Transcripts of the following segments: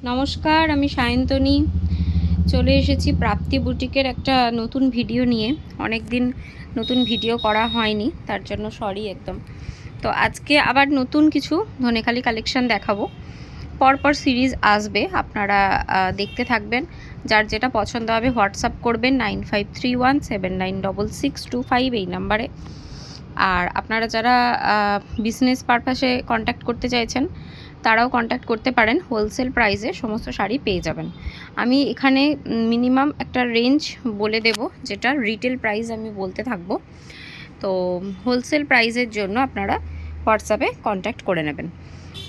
নমস্কার, আমি সায়ন্তনী চলে এসেছি প্রাপ্তি বুটিকের একটা নতুন ভিডিও নিয়ে। অনেক দিন নতুন ভিডিও করা হয়নি, তার জন্য সরি একদম। তো আজকে আবার নতুন কিছু ধনেখালি কালেকশন দেখাবো। পরপর সিরিজ আসবে, আপনারা দেখতে থাকবেন। যার যেটা পছন্দ হবে হোয়াটসঅ্যাপ করবেন 9531796625 এই নাম্বারে। আর আপনারা যারা বিজনেস পারপাসে কন্ট্যাক্ট করতে চাইছেন তারাও কন্ট্যাক্ট করতে পারেন। হোলসেল প্রাইসে সমস্ত শাড়ি পেয়ে যাবেন। আমি এখানে মিনিমাম একটা রেঞ্জ বলে দেব, যেটা রিটেল প্রাইস আমি বলতে থাকবো। তো হোলসেল প্রাইসের জন্য আপনারা হোয়াটসঅ্যাপে কন্ট্যাক্ট করে নেবেন।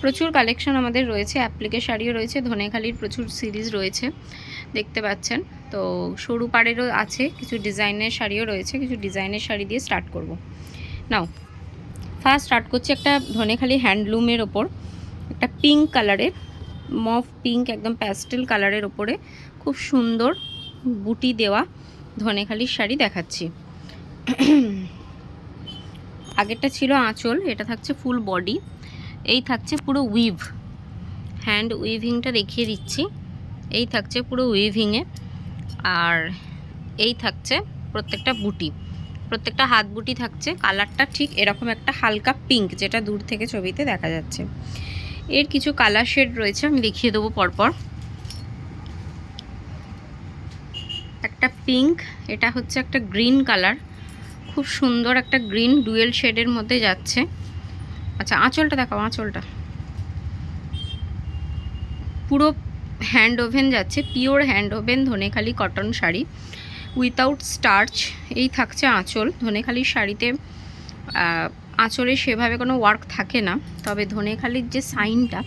প্রচুর কালেকশন আমাদের রয়েছে, অ্যাপ্লিকে শাড়িও রয়েছে, ধনেখালির প্রচুর সিরিজ রয়েছে দেখতে পাচ্ছেন। তো সরু পাড়েরও আছে, কিছু ডিজাইনের শাড়িও রয়েছে। কিছু ডিজাইনের শাড়ি দিয়ে স্টার্ট করব। নাও ফার্স্ট স্টার্ট করছি একটা ধনেখালি হ্যান্ডলুমের ওপর, একটা পিঙ্ক কালারের, মফ পিঙ্ক, একদম প্যাস্টেল কালারের ওপরে খুব সুন্দর বুটি দেওয়া ধনেখালির শাড়ি দেখাচ্ছি। আগেরটা ছিল আঁচল, এটা থাকছে ফুল বডি। এই থাকছে পুরো উইভ, হ্যান্ড উইভিংটা দেখিয়ে দিচ্ছি। এই থাকছে পুরো উইভিংয়ে, আর এই থাকছে প্রত্যেকটা বুটি, প্রত্যেকটা হাত বুটি থাকছে। কালারটা ঠিক এরকম একটা হালকা পিঙ্ক, যেটা দূর থেকে ছবিতে দেখা যাচ্ছে। এর কিছু কালার শেড রয়েছে, আমি দেখিয়ে দেবো পরপর। একটা পিঙ্ক, এটা হচ্ছে একটা গ্রিন কালার, খুব সুন্দর একটা গ্রিন ডুয়েল শেডের মধ্যে যাচ্ছে। আচ্ছা আঁচলটা দেখাও, আঁচলটা পুরো হ্যান্ড ওভেন যাচ্ছে, pure hand woven Dhaniakhali cotton sari without starch. এই থাকছে আঁচল। ধনেখালির শাড়িতে আঁচলে সেভাবে কোনো ওয়ার্ক থাকে না, তবে ধনেখালির যে সাইনটা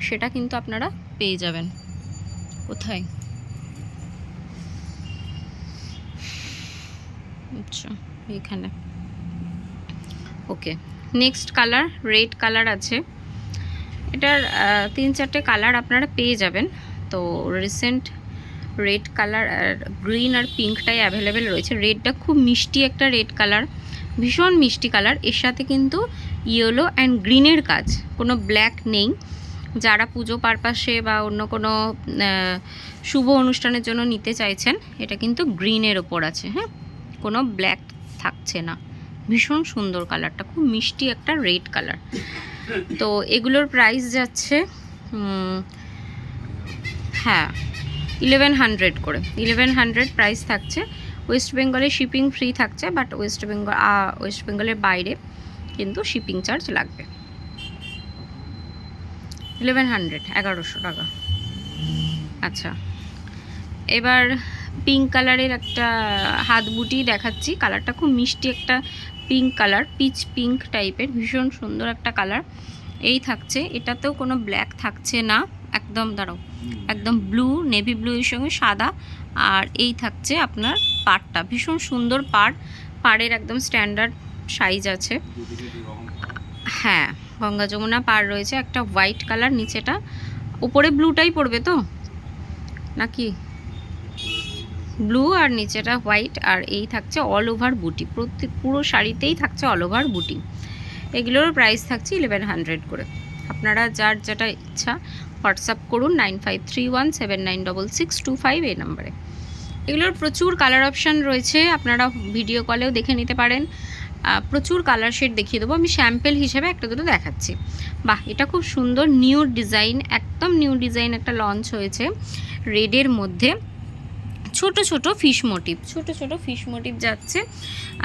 সেটা কিন্তু আপনারা পেয়ে যাবেন। কোথায়? আচ্ছা এখানে। ওকে, নেক্সট কালার রেড কালার আছে। এটার 3-4টে কালার আপনারা পেয়ে যাবেন। তো রিসেন্ট রেড কালার আর গ্রিন আর পিঙ্কটাই অ্যাভেলেবেল রয়েছে। রেডটা খুব মিষ্টি একটা রেড কালার, ভীষণ মিষ্টি কালার। এর সাথে কিন্তু ইয়েলো অ্যান্ড গ্রিনের কাজ, কোনো ব্ল্যাক নেই। যারা পুজো পারপাসে বা অন্য কোনো শুভ অনুষ্ঠানের জন্য নিতে চাইছেন, এটা কিন্তু গ্রিনের ওপর আছে, হ্যাঁ, কোনো ব্ল্যাক থাকছে না। ভীষণ সুন্দর কালারটা, খুব মিষ্টি একটা রেড কালার। তো এগুলোর প্রাইস যাচ্ছে হ্যাঁ 1100 করে, 1100 প্রাইস থাকছে। ওয়েস্ট বেঙ্গলে শিপিং ফ্রি থাকছে, বাট ওয়েস্ট বেঙ্গলের বাইরে কিন্তু শিপিং চার্জ লাগবে। 1100, 1100 টাকা। আচ্ছা, এবার পিঙ্ক কালারের একটা হাত বুটি দেখাচ্ছি। কালারটা খুব মিষ্টি একটা পিঙ্ক কালার, পিচ পিঙ্ক টাইপের, ভীষণ সুন্দর একটা কালার। এই থাকছে, এটাতেও কোনো ব্ল্যাক থাকছে না, একদম দাঁড়াও, একদম ব্লু, নেভি ব্লু এর সঙ্গে সাদা। আর এই থাকছে আপনার পাড়টা, ভীষণ সুন্দর পাড়, পাড়ের একদম স্ট্যান্ডার্ড সাইজ আছে। হ্যাঁ, গঙ্গা যমুনা পাড় রয়েছে। একটা হোয়াইট কালার নিচেটা, উপরে ব্লুটাই পড়বে তো নাকি? ব্লু আর নিচেটা হোয়াইট। আর এই থাকছে অল ওভার বুটি, পুরো শাড়িতেই থাকছে অল ওভার বুটি। এগুলোর প্রাইস থাকছে 1100 করে। আপনারা যার যেটা ইচ্ছা হোয়াটসঅ্যাপ করুন 9531796625 এই নাম্বারে। এগুলোর প্রচুর কালার অপশান রয়েছে, আপনারা ভিডিও কলেও দেখে নিতে পারেন। প্রচুর কালার শেড দেখিয়ে দেবো, আমি স্যাম্পেল হিসেবে একটা দুটো দেখাচ্ছি। বাহ, এটা খুব সুন্দর নিউ ডিজাইন, একদম নিউ ডিজাইন একটা লঞ্চ হয়েছে রেডের মধ্যে। ছোট ছোট ফিশ মোটিভ যাচ্ছে।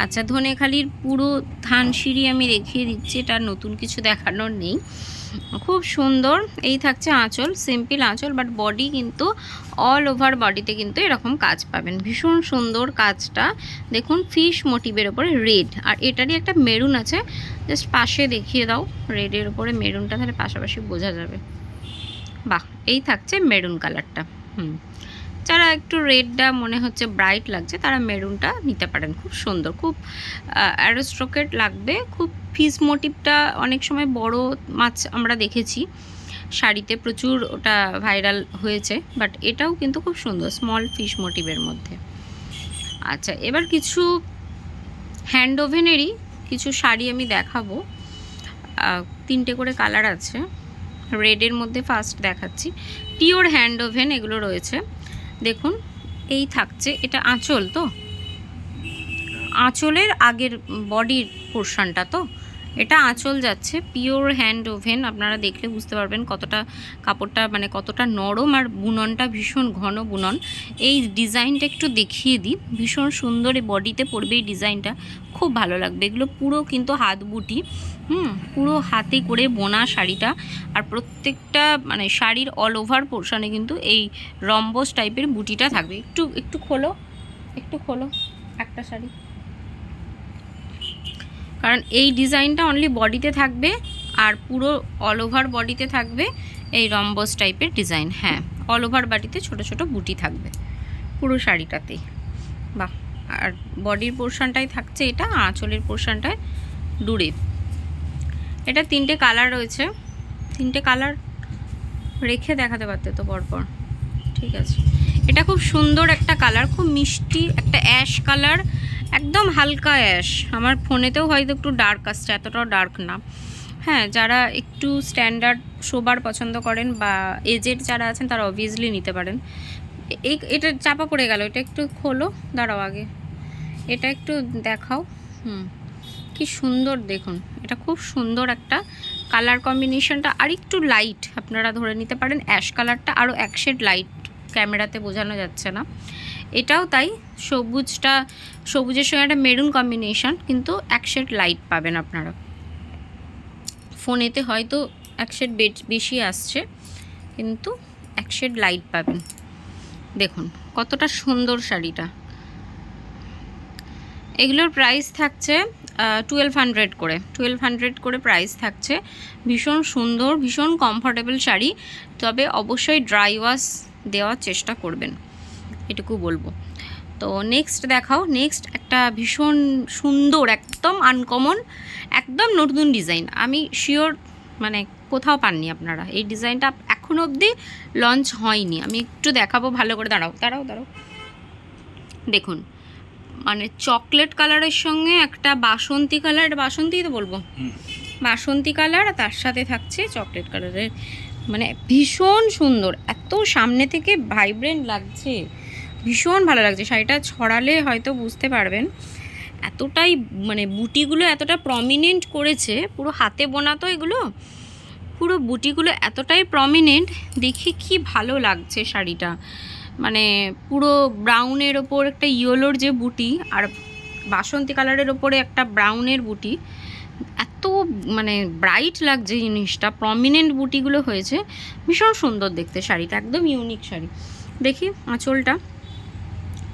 আচ্ছা, ধনেখালির পুরো ধানসিঁড়ি আমি দেখিয়ে দিচ্ছি, এটা নতুন কিছু দেখানোর নেই। খুব সুন্দর। এই থাকছে আঁচল, সিম্পল আঁচল, বাট বডি কিন্তু অল ওভার বডিতে কিন্তু এরকম কাজ পাবেন। ভীষণ সুন্দর কাজটা দেখুন, ফিশ মোটিভের ওপরে রেড, আর এটারই একটা মেরুন আছে। জাস্ট পাশে দেখিয়ে দাও, রেডের ওপরে মেরুনটা, তাহলে পাশাপাশি বোঝা যাবে। বাহ, এই থাকছে মেরুন কালারটা। যারা একটু রেডটা মনে হচ্ছে ব্রাইট লাগছে, তারা মেরুনটা নিতে পারেন। খুব সুন্দর, খুব অ্যারোস্ট্রোকেট লাগবে। খুব ফিশ মোটিভটা অনেক সময় বড় মাছ আমরা দেখেছি শাড়িতে, প্রচুর ওটা ভাইরাল হয়েছে, বাট এটাও কিন্তু খুব সুন্দর স্মল ফিশ মোটিভের মধ্যে। আচ্ছা, এবার কিছু হ্যান্ড ওভেনেরই কিছু শাড়ি আমি দেখাবো। 3টে করে কালার আছে। রেডের মধ্যে ফার্স্ট দেখাচ্ছি। পিওর হ্যান্ড ওভেন এগুলো রয়েছে। দেখুন এই থাকছে, এটা আঁচল তো, আঁচলের আগের বডির পোর্শনটা তো, এটা আঁচল যাচ্ছে। পিওর হ্যান্ড ওভেন, আপনারা দেখলে বুঝতে পারবেন কতটা কাপড়টা মানে কতটা নরম, আর বুননটা ভীষণ ঘন বুনন। এই ডিজাইনটা একটু দেখিয়ে দিই, ভীষণ সুন্দর, এই বডিতে পড়বে এই ডিজাইনটা, খুব ভালো লাগবে। এগুলো পুরো কিন্তু হাত বুটি, পুরো হাতে করে বোনা শাড়িটা। আর প্রত্যেকটা মানে শাড়ির অল ওভার পোর্শনে কিন্তু এই রম্বস টাইপের বুটিটা থাকবে। একটু খোলো, একটু খোলো একটা শাড়ি, কারণ এই ডিজাইনটা অনলি বডিতে থাকবে আর পুরো অল ওভার বডিতে থাকবে এই রম্বস টাইপের ডিজাইন। হ্যাঁ, অল ওভার বডিতে ছোট ছোট বুটি থাকবে পুরো শাড়িটাতেই। বাহ, আর বডির পোর্শনটাই থাকছে এটা, আঁচলের পোর্শনটায় ডুরে। এটা 3টে কালার রয়েছে, 3টে কালার রেখে দেখাতে পারতে তো পরপর, ঠিক আছে। এটা খুব সুন্দর একটা কালার, খুব মিষ্টি একটা অ্যাশ কালার, একদম হালকা অ্যাশ। আমার ফোনেতেও হয়তো একটু ডার্ক আসছে, এতটাও ডার্ক না। হ্যাঁ, যারা একটু স্ট্যান্ডার্ড সোবার পছন্দ করেন বা এজেড যারা আছেন তারা অবভিয়াসলি নিতে পারেন। এটা চাপা পড়ে গেল, এটা একটু খোলো, দাঁড়াও আগে এটা একটু দেখাও। কি সুন্দর দেখুন, এটা খুব সুন্দর একটা কালার কম্বিনেশনটা, আর একটু লাইট আপনারা ধরে নিতে পারেন। অ্যাশ কালারটা আরও এক শেড লাইট, ক্যামেরাতে বোঝানো যাচ্ছে না। এটাও তাই, সবুজের সঙ্গে একটা মেরুন কম্বিনেশন, কিন্তু এক শেড লাইট পাবেন আপনারা। ফোনেতে হয়তো এক শেড বেশি আসছে, কিন্তু এক শেড লাইট পাবেন। দেখুন কতটা সুন্দর শাড়িটা। এগুলোর প্রাইস থাকছে 1200 করে, 1200 করে প্রাইস থাকছে। ভীষণ সুন্দর, ভীষণ কমফোর্টেবল শাড়ি, তবে অবশ্যই ড্রাই ওয়াশ দেওয়ার চেষ্টা করবেন, এটুকু বলবো। তো নেক্সট দেখাও। নেক্সট একটা ভীষণ সুন্দর, একদম আনকমন, একদম নতুন ডিজাইন। আমি শিওর মানে কোথাও পাননি আপনারা, এই ডিজাইনটা এখনও অবধি লঞ্চ হয়নি। আমি একটু দেখাবো ভালো করে, দাঁড়াও। দেখুন মানে চকলেট কালারের সঙ্গে একটা বাসন্তী কালার, বাসন্তী তো বলবো, বাসন্তী কালার, আর তার সাথে থাকছে চকলেট কালারের, মানে ভীষণ সুন্দর, এত সামনে থেকে ভাইব্রেন্ট লাগছে, ভীষণ ভালো লাগছে। শাড়িটা ছড়ালে হয়তো বুঝতে পারবেন, এতটাই মানে বুটিগুলো এতটা প্রমিনেন্ট করেছে, পুরো হাতে বোনা তো এগুলো, পুরো বুটিগুলো এতটাই প্রমিনেন্ট, দেখে কি ভালো লাগছে শাড়িটা। মানে পুরো ব্রাউনের ওপর একটা ইয়েলোর যে বুটি, আর বাসন্তী কালারের ওপরে একটা ব্রাউনের বুটি, এত মানে ব্রাইট লাগছে জিনিসটা, প্রমিনেন্ট বুটিগুলো হয়েছে, ভীষণ সুন্দর দেখতে শাড়িটা, একদম ইউনিক শাড়ি। দেখি আঁচলটা,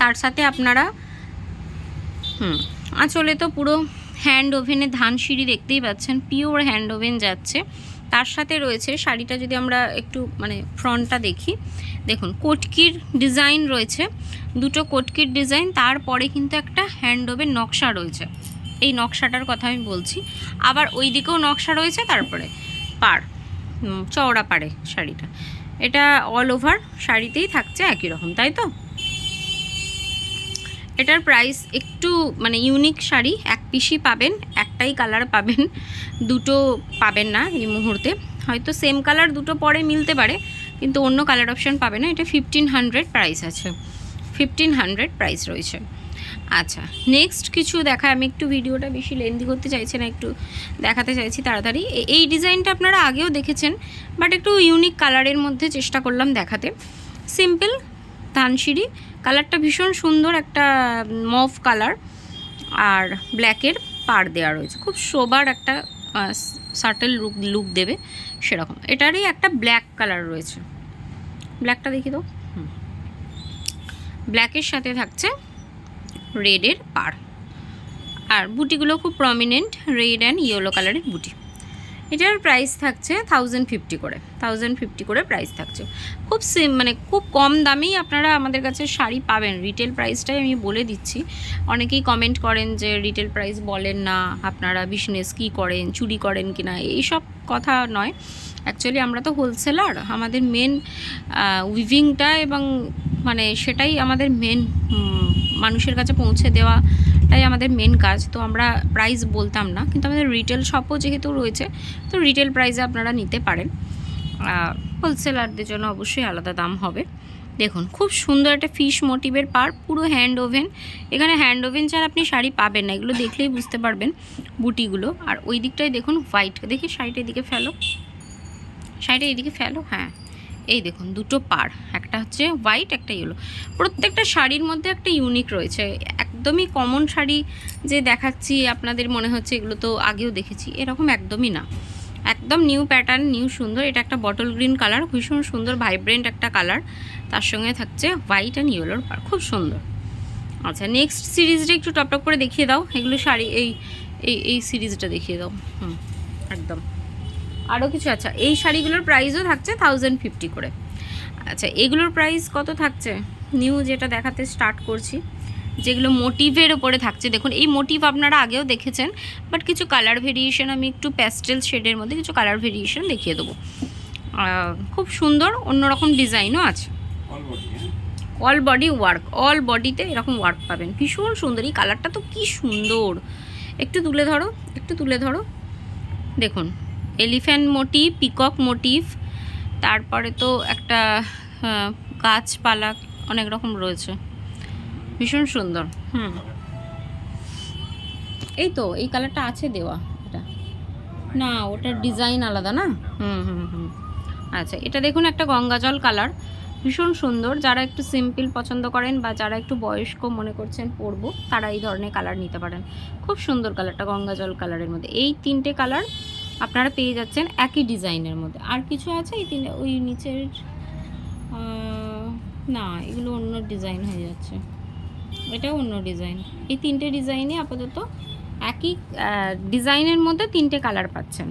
তার সাথে আপনারা আঁচলে তো পুরো হ্যান্ড ওভেনে ধান সিঁড়ি দেখতেই পাচ্ছেন, পিওর হ্যান্ড ওভেন যাচ্ছে। তার সাথে রয়েছে শাড়িটা, যদি আমরা একটু মানে ফ্রন্টটা দেখি, দেখুন কোটকির ডিজাইন রয়েছে, দুটো কোটকির ডিজাইন, তারপরে কিন্তু একটা হ্যান্ড ওভেন নকশা রয়েছে, এই নকশাটার কথা আমি বলছি। আবার ওই দিকেও নকশা রয়েছে, তারপরে পাড়, চওড়া পাড়ে শাড়িটা। এটা অল ওভার শাড়িতেই থাকছে একই রকম, তাই তো। এটার প্রাইস একটু মানে ইউনিক শাড়ি, এক পিসই পাবেন, একটাই কালার পাবেন, দুটো পাবেন না এই মুহূর্তে। হয়তো সেম কালার দুটো পরে মিলতে পারে, কিন্তু অন্য কালার অপশান পাবে না। এটা 1500 প্রাইস আছে, 1500 প্রাইস রয়েছে। আচ্ছা, নেক্সট কিছু দেখায়, আমি একটু ভিডিওটা বেশি লেন্দি করতে চাইছি না, একটু দেখাতে চাইছি তাড়াতাড়ি। এই ডিজাইনটা আপনারা আগেও দেখেছেন, বাট একটু ইউনিক কালারের মধ্যে চেষ্টা করলাম দেখাতে। সিম্পল ধানসিঁড়ি, কালারটা ভীষণ সুন্দর, একটা মভ কালার, আর ব্ল্যাকের পাড় দেওয়া রয়েছে, খুব সোবার একটা সাটেল লুক দেবে সেরকম। এটারই একটা ব্ল্যাক কালার রয়েছে, ব্ল্যাকটা দেখি তো, ব্ল্যাকের সাথে থাকছে রেডের পাড়, আর বুটিগুলো খুব প্রমিনেন্ট রেড অ্যান্ড ইয়েলো কালারের বুটি। এটার প্রাইস থাকছে 1050 করে, 1050 করে প্রাইস থাকছে। খুব মানে খুব কম দামেই আপনারা আমাদের কাছে শাড়ি পাবেন। রিটেল প্রাইসটাই আমি বলে দিচ্ছি, অনেকেই কমেন্ট করেন যে রিটেল প্রাইস বলেন না, আপনারা বিজনেস কী করেন, চুরি করেন কিনা, এইসব কথা নয়। অ্যাকচুয়ালি আমরা তো হোলসেলার, আমাদের মেন উইভিংটা এবং মানে সেটাই আমাদের মেন, মানুষের কাছে পৌঁছে দেওয়াটাই আমাদের মেন কাজ। তো আমরা প্রাইস বলতাম না, কিন্তু আমাদের রিটেল শপও যেহেতু রয়েছে, তো রিটেল প্রাইসে আপনারা নিতে পারেন। হোলসেলারদের জন্য অবশ্যই আলাদা দাম হবে। দেখুন খুব সুন্দর একটা ফিশ মোটিভের পার, পুরো হ্যান্ড ওভেন। এখানে হ্যান্ড ওভেন ছাড়া আপনি শাড়ি পাবেন না, এগুলো দেখলেই বুঝতে পারবেন বুটিগুলো। আর ওই দিকটায় দেখুন হোয়াইট, দেখি শাড়িটা এদিকে ফেলো, শাড়িটা এদিকে ফেলো, হ্যাঁ এই দেখুন দুটো পার, একটা হচ্ছে হোয়াইট একটা ইয়েলো। প্রত্যেকটা শাড়ির মধ্যে একটা ইউনিক রয়েছে, একদমই কমন শাড়ি যে দেখাচ্ছি আপনাদের মনে হচ্ছে এগুলো তো আগেও দেখেছি, এরকম একদমই না, একদম নিউ প্যাটার্ন, নিউ সুন্দর। এটা একটা বটল গ্রিন কালার, ভীষণ সুন্দর ভাইব্রেন্ট একটা কালার, তার সঙ্গে থাকছে হোয়াইট অ্যান্ড ইয়েলোর পার, খুব সুন্দর। আচ্ছা নেক্সট সিরিজটা একটু টপ করে দেখিয়ে দাও, এগুলো শাড়ি এই এই এই সিরিজটা দেখিয়ে দাও। একদম আরও কিছু, আচ্ছা এই শাড়িগুলোর প্রাইসও থাকছে 1050 করে। আচ্ছা এগুলোর প্রাইস কত থাকছে, নিউ যেটা দেখাতে স্টার্ট করছি, যেগুলো মোটিভের ওপরে থাকছে। দেখুন এই মোটিভ আপনারা আগেও দেখেছেন, বাট কিছু কালার ভেরিয়েশন, আমি একটু প্যাস্টেল শেডের মধ্যে কিছু কালার ভেরিয়েশন দেখিয়ে দেবো। খুব সুন্দর অন্যরকম ডিজাইনও আছে, অল বডি ওয়ার্ক, অল বডিতে এরকম ওয়ার্ক পাবেন, ভীষণ সুন্দর। এই কালারটা তো কি সুন্দর, একটু তুলে ধরো, একটু তুলে ধরো, দেখুন এলিফ্যান্ট মোটিভ, পিকক মোটিভ, তারপরে তো একটা গাছপালা অনেক রকম রয়েছে, ভীষণ সুন্দর। এই তো এই কালারটা আছে দেওয়া, এটা না ওটার ডিজাইন আলাদা না। আচ্ছা এটা দেখুন একটা গঙ্গা জল কালার, ভীষণ সুন্দর। যারা একটু সিম্পল পছন্দ করেন বা যারা একটু বয়স্ক মনে করছেন পরবো, তারা এই ধরনের কালার নিতে পারেন। খুব সুন্দর কালারটা, গঙ্গা জল কালারের মধ্যে। এই তিনটে কালার আপনারা পেয়ে যাচ্ছেন একই ডিজাইনের মধ্যে। আর কিছু আছে এই তিনটে, ওই নিচের না এগুলো অন্য ডিজাইন হয়ে যাচ্ছে, এটাও অন্য ডিজাইন। এই তিনটে ডিজাইনে আপাতত একই ডিজাইনের মধ্যে তিনটে কালার পাচ্ছেন।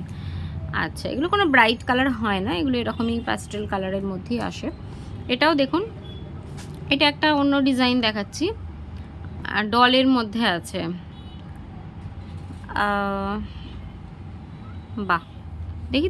আচ্ছা এগুলো কোনো ব্রাইট কালার হয় না, এগুলো এরকমই প্যাস্টেল কালারের মধ্যেই আসে। এটাও দেখুন, এটা একটা অন্য ডিজাইন দেখাচ্ছি, ডলের মধ্যে আছে, বাহ